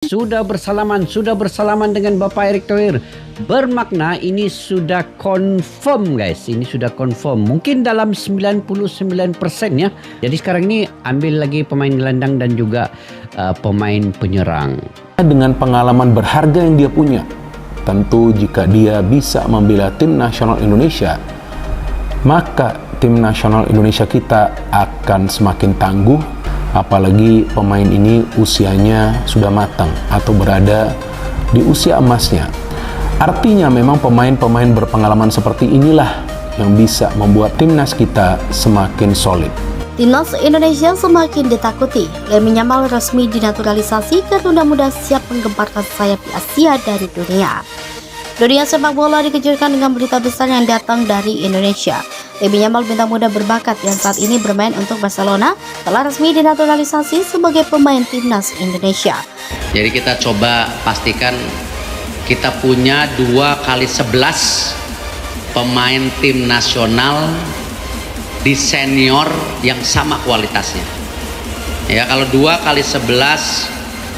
Sudah bersalaman dengan Bapak Erick Thohir. Bermakna ini sudah confirm guys. Ini sudah confirm. Mungkin dalam 99% ya. Jadi sekarang ini ambil lagi pemain gelandang dan juga pemain penyerang. Dengan pengalaman berharga yang dia punya, tentu jika dia bisa membela tim nasional Indonesia, maka tim nasional Indonesia kita akan semakin tangguh. Apalagi pemain ini usianya sudah matang atau berada di usia emasnya. Artinya memang pemain-pemain berpengalaman seperti inilah yang bisa membuat timnas kita semakin solid. Timnas Indonesia semakin ditakuti. Lamine Yamal resmi dinaturalisasi Garuda Muda siap menggemparkan sayap di Asia dari dunia. Dunia sepak bola dikejutkan dengan berita besar yang datang dari Indonesia. Lamine Yamal, bintang muda berbakat yang saat ini bermain untuk Barcelona, telah resmi dinaturalisasi sebagai pemain timnas Indonesia. Jadi kita coba pastikan kita punya 2x11 pemain tim nasional di senior yang sama kualitasnya. Ya, kalau 2x11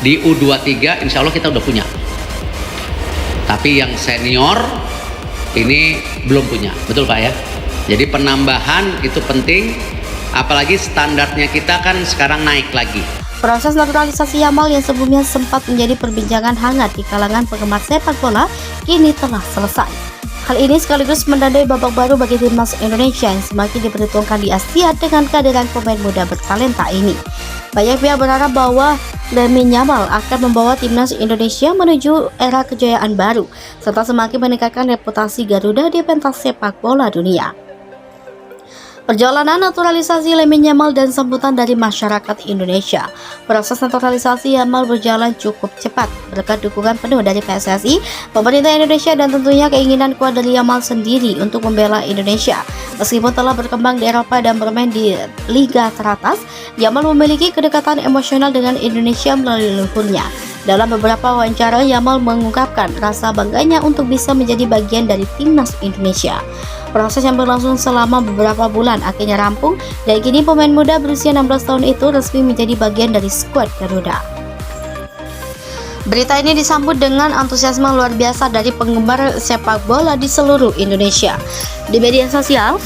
di U23 insya Allah kita udah punya. Tapi yang senior ini belum punya, betul Pak ya? Jadi penambahan itu penting, apalagi standarnya kita kan sekarang naik lagi. Proses naturalisasi Yamal yang sebelumnya sempat menjadi perbincangan hangat di kalangan penggemar sepak bola kini telah selesai. Hal ini sekaligus menandai babak baru bagi timnas Indonesia yang semakin diperhitungkan di Asia dengan kehadiran pemain muda bertalenta ini. Banyak pihak berharap bahwa Lamine Yamal akan membawa timnas Indonesia menuju era kejayaan baru, serta semakin meningkatkan reputasi Garuda di pentas sepak bola dunia. Perjalanan naturalisasi Lamine Yamal dan sambutan dari masyarakat Indonesia. Proses naturalisasi Yamal berjalan cukup cepat berkat dukungan penuh dari PSSI, pemerintah Indonesia, dan tentunya keinginan kuat dari Yamal sendiri untuk membela Indonesia. Meskipun telah berkembang di Eropa dan bermain di liga teratas, Yamal memiliki kedekatan emosional dengan Indonesia melalui leluhurnya. Dalam beberapa wawancara, Yamal mengungkapkan rasa bangganya untuk bisa menjadi bagian dari timnas Indonesia. Proses yang berlangsung selama beberapa bulan akhirnya rampung, dan kini pemain muda berusia 16 tahun itu resmi menjadi bagian dari skuad Garuda. Berita ini disambut dengan antusiasme luar biasa dari penggemar sepak bola di seluruh Indonesia. Di media sosial,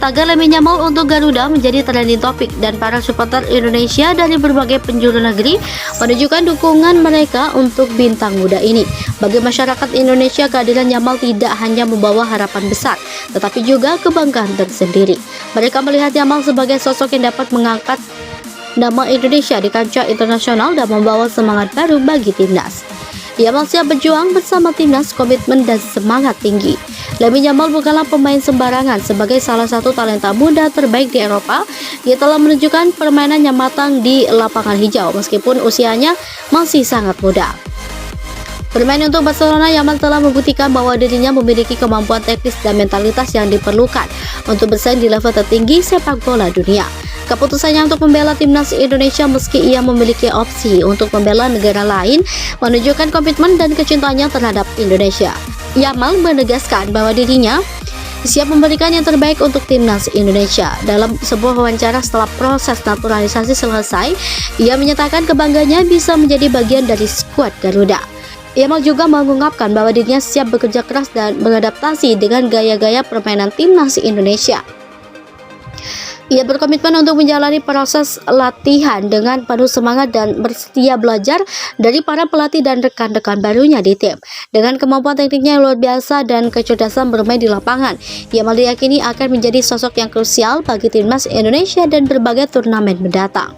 tagar Lamine Yamal untuk Garuda menjadi trending topik, dan para supporter Indonesia dari berbagai penjuru negeri menunjukkan dukungan mereka untuk bintang muda ini. Bagi masyarakat Indonesia, kehadiran Yamal tidak hanya membawa harapan besar, tetapi juga kebanggaan tersendiri. Mereka melihat Yamal sebagai sosok yang dapat mengangkat nama Indonesia di kancah internasional dan membawa semangat baru bagi timnas. Yamal siap berjuang bersama timnas, komitmen dan semangat tinggi. Lamine Yamal bukanlah pemain sembarangan. Sebagai salah satu talenta muda terbaik di Eropa, ia telah menunjukkan permainan yang matang di lapangan hijau meskipun usianya masih sangat muda. Bermain untuk Barcelona, Yamal telah membuktikan bahwa dirinya memiliki kemampuan teknis dan mentalitas yang diperlukan untuk bersaing di level tertinggi sepak bola dunia. Keputusannya untuk membela timnas Indonesia meski ia memiliki opsi untuk membela negara lain menunjukkan komitmen dan kecintaannya terhadap Indonesia. Yamal menegaskan bahwa dirinya siap memberikan yang terbaik untuk timnas Indonesia. Dalam sebuah wawancara setelah proses naturalisasi selesai, ia menyatakan kebanggaannya bisa menjadi bagian dari skuad Garuda. Yamal juga mengungkapkan bahwa dirinya siap bekerja keras dan beradaptasi dengan gaya-gaya permainan timnas Indonesia. Ia berkomitmen untuk menjalani proses latihan dengan penuh semangat dan bersedia belajar dari para pelatih dan rekan-rekan barunya di tim. Dengan kemampuan tekniknya yang luar biasa dan kecerdasan bermain di lapangan, Yamal diyakini akan menjadi sosok yang krusial bagi timnas Indonesia dan berbagai turnamen mendatang.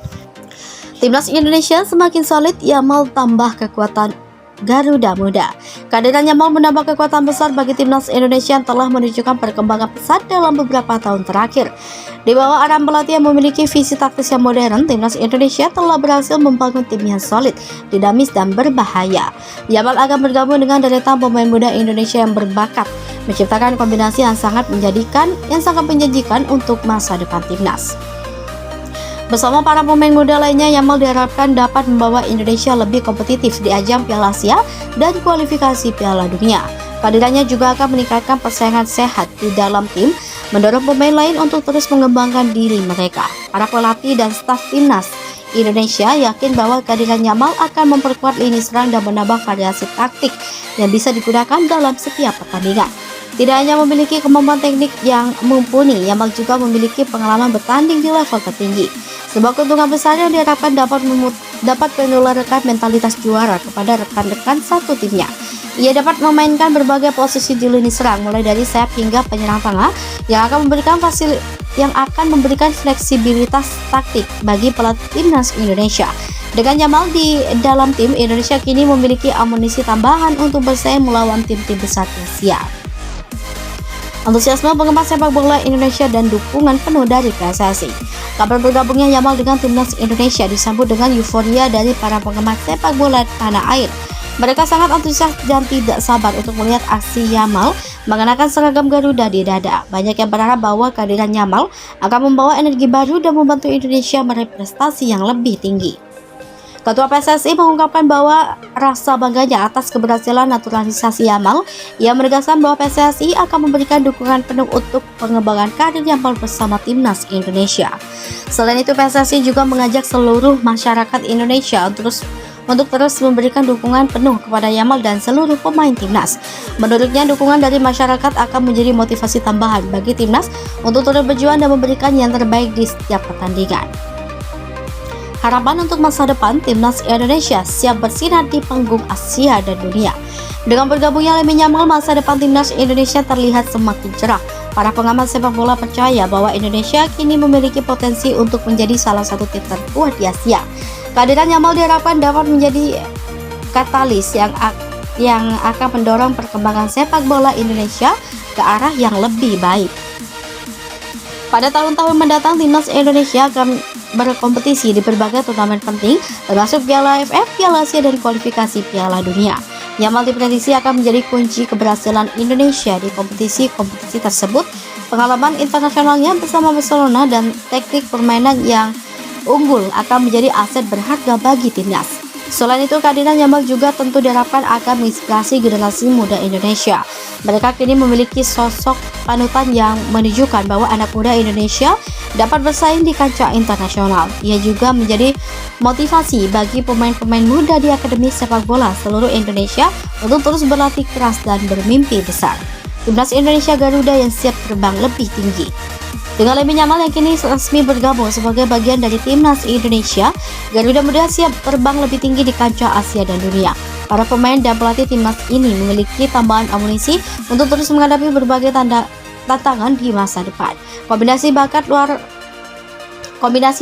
Timnas Indonesia semakin solid, Yamal tambah kekuatan Garuda Muda. Kehadiran Yamal menambah kekuatan besar bagi timnas Indonesia yang telah menunjukkan perkembangan pesat dalam beberapa tahun terakhir. Di bawah arahan pelatih yang memiliki visi taktis yang modern, timnas Indonesia telah berhasil membangun tim yang solid, dinamis, dan berbahaya. Yamal akan bergabung dengan deretan pemain muda Indonesia yang berbakat, menciptakan kombinasi yang sangat menjanjikan untuk masa depan timnas. Bersama para pemain muda lainnya, Yamal diharapkan dapat membawa Indonesia lebih kompetitif di ajang Piala Asia dan kualifikasi Piala Dunia. Kehadirannya juga akan meningkatkan persaingan sehat di dalam tim, mendorong pemain lain untuk terus mengembangkan diri mereka. Para pelatih dan staf timnas Indonesia yakin bahwa kehadiran Yamal akan memperkuat lini serang dan menambah variasi taktik yang bisa digunakan dalam setiap pertandingan. Tidak hanya memiliki kemampuan teknik yang mumpuni, Yamal juga memiliki pengalaman bertanding di level tertinggi. Sebuah keuntungan besar yang diharapkan dapat menularkan mentalitas juara kepada rekan-rekan satu timnya. Ia dapat memainkan berbagai posisi di lini serang, mulai dari sayap hingga penyerang tengah, yang akan memberikan fleksibilitas taktik bagi pelatih timnas Indonesia. Dengan Yamal di dalam tim, Indonesia kini memiliki amunisi tambahan untuk bersaing melawan tim-tim besar Asia. Antusiasme penggemar sepak bola Indonesia dan dukungan penuh dari PSSI. Kabar bergabungnya Yamal dengan timnas Indonesia disambut dengan euforia dari para penggemar sepak bola tanah air. Mereka sangat antusias dan tidak sabar untuk melihat aksi Yamal mengenakan seragam Garuda di dada. Banyak yang berharap bahwa kehadiran Yamal akan membawa energi baru dan membantu Indonesia meraih prestasi yang lebih tinggi. Ketua PSSI mengungkapkan bahwa rasa bangganya atas keberhasilan naturalisasi Yamal. Ia menegaskan bahwa PSSI akan memberikan dukungan penuh untuk pengembangan karir Yamal bersama timnas Indonesia. Selain itu, PSSI juga mengajak seluruh masyarakat Indonesia untuk terus memberikan dukungan penuh kepada Yamal dan seluruh pemain timnas. Menurutnya, dukungan dari masyarakat akan menjadi motivasi tambahan bagi timnas untuk terus berjuang dan memberikan yang terbaik di setiap pertandingan. Harapan untuk masa depan timnas Indonesia siap bersinar di panggung Asia dan dunia. Dengan bergabungnya Lamine Yamal, masa depan timnas Indonesia terlihat semakin cerah. Para pengamat sepak bola percaya bahwa Indonesia kini memiliki potensi untuk menjadi salah satu tim terkuat di Asia. Kehadiran Yamal diharapkan dapat menjadi katalis yang akan mendorong perkembangan sepak bola Indonesia ke arah yang lebih baik. Pada tahun-tahun mendatang, timnas Indonesia akan berkompetisi di berbagai turnamen penting, termasuk Piala AFF, Piala Asia, dan kualifikasi Piala Dunia. Yamal diprediksi akan menjadi kunci keberhasilan Indonesia di kompetisi tersebut. Pengalaman internasionalnya bersama Barcelona dan teknik permainan yang unggul akan menjadi aset berharga bagi timnas. Selain itu, kehadiran Yamal juga tentu diharapkan akan menginspirasi generasi muda Indonesia. Mereka kini memiliki sosok panutan yang menunjukkan bahwa anak muda Indonesia dapat bersaing di kancah internasional. Ia juga menjadi motivasi bagi pemain-pemain muda di Akademi Sepak Bola seluruh Indonesia untuk terus berlatih keras dan bermimpi besar. Timnas Indonesia Garuda yang siap terbang lebih tinggi. Dengan Lamine Yamal yang kini resmi bergabung sebagai bagian dari timnas Indonesia, Garuda Muda siap terbang lebih tinggi di kancah Asia dan dunia. Para pemain dan pelatih timnas ini memiliki tambahan amunisi untuk terus menghadapi berbagai tantangan di masa depan. Kombinasi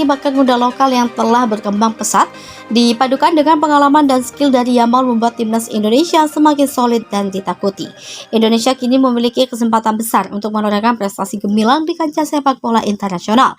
bakat muda lokal yang telah berkembang pesat dipadukan dengan pengalaman dan skill dari Yamal membuat timnas Indonesia semakin solid dan ditakuti. Indonesia kini memiliki kesempatan besar untuk menorehkan prestasi gemilang di kancah sepak bola internasional.